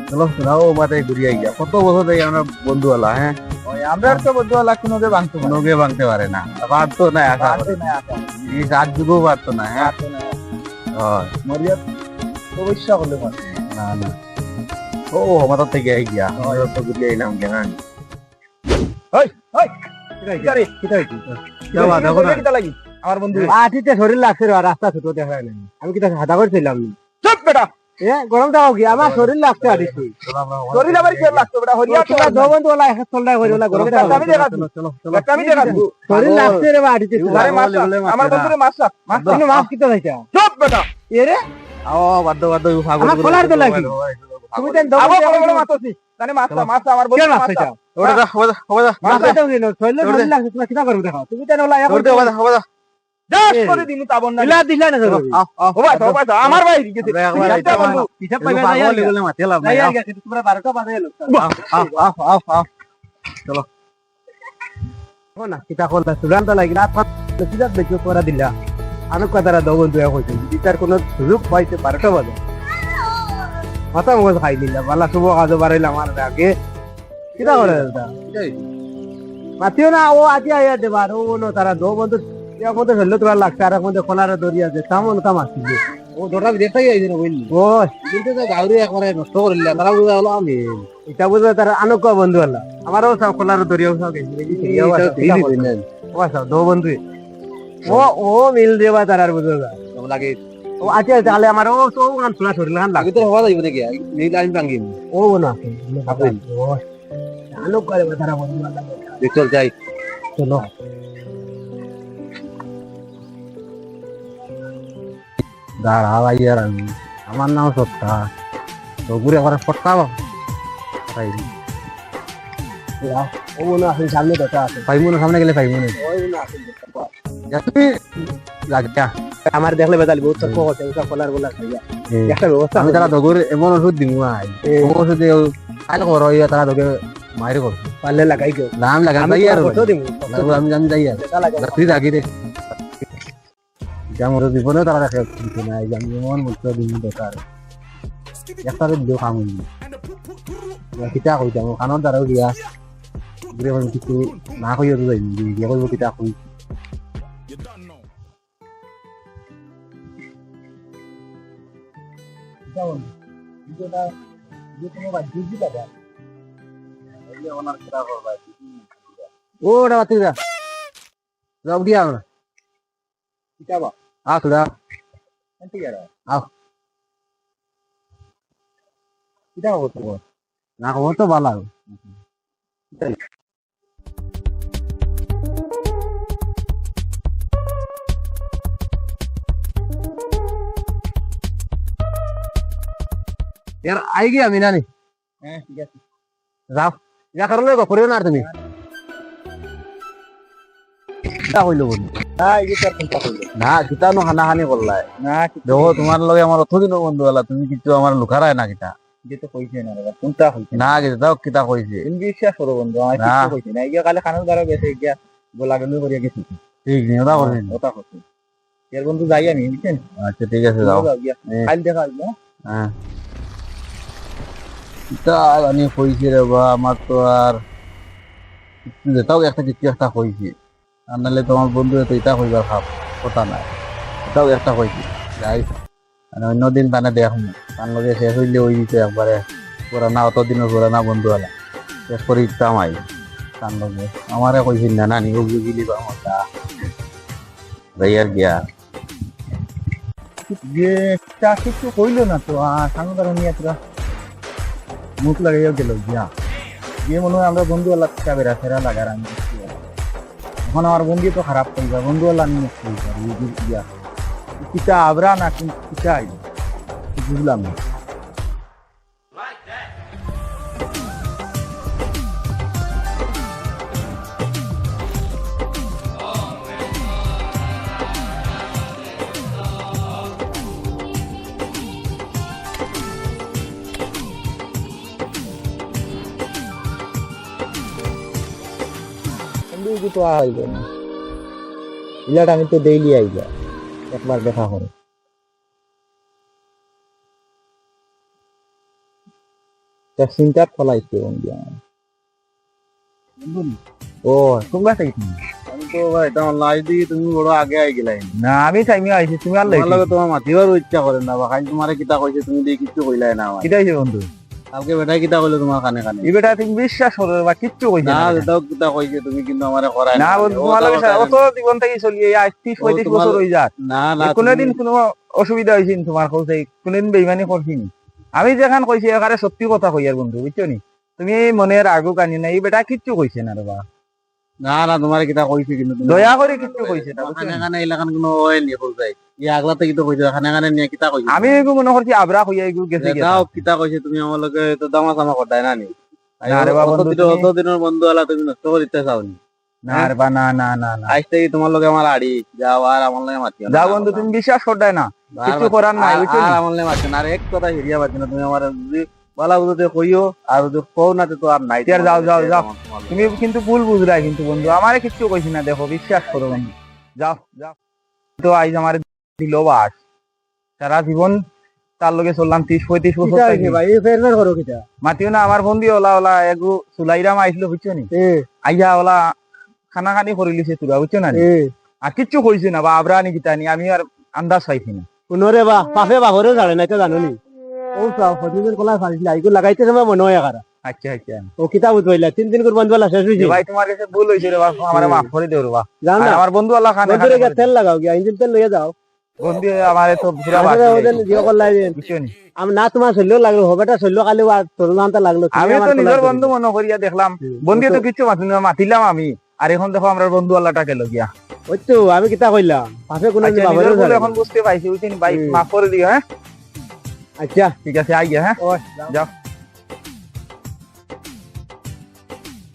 চলো তোরাও মাথায় ঘুরিয়ে গিয়া কত বছর থেকে আমরা বন্ধু হলা। হ্যাঁ আমরা তো বন্ধু হলা কোনোকে ভাঙতো না, কোনোকে ভাঙতে পারে না, পারতো না আশা পারতো করি। না আশা করি। এই সাত যুগও পারতো না। হ্যাঁ পারতো না। হয়। মরিয়া অবশ্য করলে পারতো। না না ও মাথার থেকে আই গিয়া আমরা তো ঘুরিয়ে এলাম কেন ওই ওই কিটারে কিটারে যাওয়া দেখো না কিটা লাগি আমার বন্ধু আঠিতে শরীর লাগছে রে, রাস্তা ছোট দেখা যায় না। আমি কি হাদা করছিলাম চুপ বেটা গরম দাও কি আমার শরীর লাগছে আঠিতে। চলো আমরা শরীর আবার কি লাগতো বেটা হরিয়া তো তোমরা দবন্ধু ওলা এক চলডা করে ওলা গরম দাও। আমি দেখাচ্ছি চলো চলো বেটা আমি দেখাচ্ছি শরীর লাগছে রে আঠিতে। আরে মাছ আমার বন্ধুরে মাছ মাছ তুমি মাছ কিতে হইছা চুপ বেটা এরে আও বাদ্য বাদ্য ফাগল আমার খোলার তো লাগি। তুমি দেন আবার দবন্ধু বড় বড় মাছ আছে তানে মাছ মাছ আমার বন্ধু কেন মাছ মাছ হইছা ওটা দা ওটা ওটা মাছ দাও কেন শরীর শরীর লাগছে তুমি কিটা করবে দেখো। তুমি দেন ওলা এক ওটা ওটা ওটা দাস করে দিমু তাবন না দিলা দিলা না জরুরি ও ভাই আমার ভাই গেছে এটা বন্ধু হিসাব পাইবে না পাগল বলে মাথা লাভ নাই যাই গেছে তোমরা 12টা বাজে এলো চলো না কিটা করলা সুরান্ত লাগি রাত সিধা বেচো করা দিলা আনুক কথারা দবন্ধু এক হইছে বিচার কোন সুযোগ পাইছে 12টা বাজে মাথা মগজ খাই দিলা বালা শুভ কাজ বাড়াইলাম আমার আগে কিটা করে মাতিও না ও আজি আয়া দেবার ও নো তারা দো বন্ধু এক মধ্যে ফেললো তোমার লাগছে আর এক মধ্যে খোলার দড়ি আছে তেমন কাম আসছিল ও দড়া দেখতেই আইছিল বুঝলি ও কিন্তু তো গাউরি একবারে নষ্ট করিলা তারা বুঝা হলো আমি এটা বুঝলো তারা আনুক বন্ধু হলা আমারও সব খোলার দড়িও সব দো বন্ধু ও ও মিল দেবা তারার বুঝলো লাগে ও আছে তাহলে আমার ও তো গান শোনা শরীর গান লাগে আগে তো হওয়া যাইব নাকি নীল আমি ভাঙ্গিম ও না আনুক করে তারা বন্ধু হলা চল যাই চলো দাঁড়া ভাই আর আমি আমার নাম সত্তা তো ঘুরে একবার পটকাবো ও না আছে সামনে দেখা আছে পাইমুনের সামনে গেলে পাইমুনের ওই না আছে যাচ্ছি লাগটা আমার দেখলে বেতাল বহুত তো আছে ওটা খোলার বলা খাইয়া একটা ব্যবস্থা আমি তারা দগর এমন ওষুধ দিমু আই ও ওষুধ কাল করো ইয়া তারা দগে মাইরে করছে পারলে লাগাই গো নাম লাগা আমি যাই আর কত দিমু আমি আমি যাই আর এটা লাগা তুই রাখি দে যেমন জীবনে তারা রাখে কিছু নাই আমি এমন মুক্ত দিন দরকার একটা দিও কাম হইনি কিতা কই যাবো কানত দ্বারাও গিয়া ঘুরে কিছু না কইও তো যাই গিয়া কইব কিতা কই ও ওটা বাতি যা যাও দিয়া আমরা কিটাবা আ তুরা ঠিক আছে আও কিটা হতো না খবর তো ভালো यार आई गया मीना नहीं হ্যাঁ ঠিক আছে जाओ या कर लो करियो ना তুমি তা হইলো বন্ধু না এই যে চিন্তা করলে না কিতা নো হানা হানি করলাই না দেখো তোমার লগে আমার অতদিন বন্ধু হলা তুমি কিছু আমার লুকারায় না কিতা যে তো কইছে না রে কোনটা হইছে না কিতা দাও কিতা কইছে তুমি বিশ্বাস করো বন্ধু আমার না। কিছু কইছে না এই যে কালে খানার দ্বারা গেছে গিয়া গোলা গলি করিয়া গেছি ঠিক নেই ওটা করবেন ওটা কইছে এর বন্ধু যাই আমি বুঝছেন আচ্ছা ঠিক আছে যাও গিয়া হ্যাঁ। কাল দেখা আসবে হ্যাঁ কিতা আমি কইছি রে বা আমার তো আর যেটাও একটা কিছু একটা কইছি আর নাহলে তোমার বন্ধু তো এটা কইবার কথা নাই এটাও একটা কইছি যাই মানে অন্যদিন তানে দেখুন তার লগে শেষ হইলে ওই দিতে একবারে পুরানা অতদিনও পুরানা বন্ধু হলা শেষ করে ইচ্ছা মাই তার লগে আমারে কইছিল না নানি ও বুঝিলি বা মতা ভাইয়ার গিয়া যে তা কিছু কইলো না তো সাংবাদিক নিয়ে তোরা মুখ লাগাইয়া গেল গিয়া গিয়ে মনে হয় আমরা বন্ধু আল্লাহ বেড়া ফেরা লাগার আমি এখন আমার বন্ধু তো খারাপ হয়ে যায় বন্ধু আল্লাহ আমি মুক্ত হয়ে যাবে গিয়া কিতা আবরা না কিন্তু কিতা বুঝলাম না তো আইব না ইলাটা আমি তো ডেইলি আইবা একবার দেখা করে চিন্তাত ফলাইছে বন্ধু আমার। ও তোমরা চাই আমি তো ভাই তেমন লাজ দিকে তুমি বড় আগে আই গেলাই না আমি টাইমে আইছি তুমি আর তোমার লগে তোমার মাতিবারও ইচ্ছা করে না বা খালি তোমারে কিতা কইছে তুমি দিয়ে কিছু কইলাই না আমার কিটাইছে বন্ধু কালকে বেটাই কিতা কইলো তোমার কানে কানে এই বেটা তুমি বিশ্বাস করো বা কিচ্ছু কইছে না না যেটাও কিতা কইছে তুমি কিন্তু আমারে করাই না বন্ধু তোমার লগে অত জীবন থেকে চলি এই 30-35 বছর হয়ে যাক না না কোনোদিন কোনো অসুবিধা হয়েছে তোমার কইছে কোনোদিন বেইমানি করছিনি আমি যেখান কইছি একারে সত্যি কথা কই আর বন্ধু বুঝছো নি তুমি মনের আগু কানি না এই বেটা কিচ্ছু কইছে না রে বা না না তোমারে কিতা কইছে কিন্তু তুমি দয়া করে কিচ্ছু কইছে না বুঝছো কানে নি? কানে এলাকান কোনো ওই নিয়ে কই যায় ই আগলাতে কিতা কইছে কানে কানে নিয়ে কিতা কইছে আমি এগু মনে করছি আবরা হইয়া এগু গেছে গেছে। দাও কিতা কইছে তুমি আমার লগে তো দামা সামা করতাই না নি না রে বাবা, বন্ধু, তুমি- অত দিনের বন্ধু আলা তুমি নষ্ট করিতে চাওনি না রে বা না না না না আজ থেকে তোমার লগে আমার আড়ি যাও আর আমার লগে মাতিও না যা বন্ধু তুমি বিশ্বাস করদাই না কিছু করার নাই বুঝছো নি? আর আমার লগে মাতিও না আর এক কথা হিরিয়া পাচ্ছি না তুমি আমার যদি বলা বুঝতে কইও আর যদি কও না তো আর নাই যাও, যাও, যাও, যাও। তোমার লগে। তুমি কিন্তু ভুল বুঝলাই কিন্তু বন্ধু আমারে কিচ্ছু কইছি না দেখো বিশ্বাস করো বন্ধু যাও যাও তো আইজ আমার দিল বাস সারা জীবন তার লগে চললাম 30-35 বছর থাকি। ভাই এই ফেরফের করো কিটা মাতিও না আমার বন্ধু ওলা ওলা এগু সুলাইরাম আইছিল বুঝছো নি আইয়া ওলা খানা খানি করে লিছে তুরা বুঝছো না নি? আর কিচ্ছু কইছে না বা আবরা নি কিতা নি আমি আর আন্দাজ পাইছি না কোনরে বা পাফে বাঘরেও জানে না তো জানো নি ও চাও ফটিজের কলা ফাড়িছিল আইগো লাগাইতে সময় মনে হয় একারা আচ্ছা আচ্ছা ও কিতা বুঝবাইলা 3 দিন করে বন্ধুলা শেষ হইছে ভাই তোমার কাছে ভুল হইছে রে বা আমারে মাফ করে দেও রে বা জান আর না আমার বন্ধু আল্লাহ খানা বন্ধুরে গিয়া তেল লাগাও গিয়া ইঞ্জিন তেল লইয়া যাও বন্ধু আমারে তো পুরা বাস আমাদের ওদের জিও করলাইবেন বুঝছো নি আমি না তোমার শৈল্য লাগলো হবেটা শৈল্য কালে আর তোর নামটা লাগলো তুমি আমি আমার তো কোলায় নিজের ধরলি। বন্ধু মনে করিয়া দেখলাম বন্ধু তো কিচ্ছু মাতিলাম আমি আর এখন দেখো আমরা বন্ধু আল্লাহটা গেল গিয়া ওই তো আমি কিতা কইলাম পাফে কোনো আচ্ছা, বাঘরেও নিজের ভুল জানে এখন বুঝতে পাইছি বুঝছেন ভাই হুম। মাফ করে দিও হ্যাঁ আচ্ছা ঠিক আছে আই গিয়া হ্যাঁ ও যাও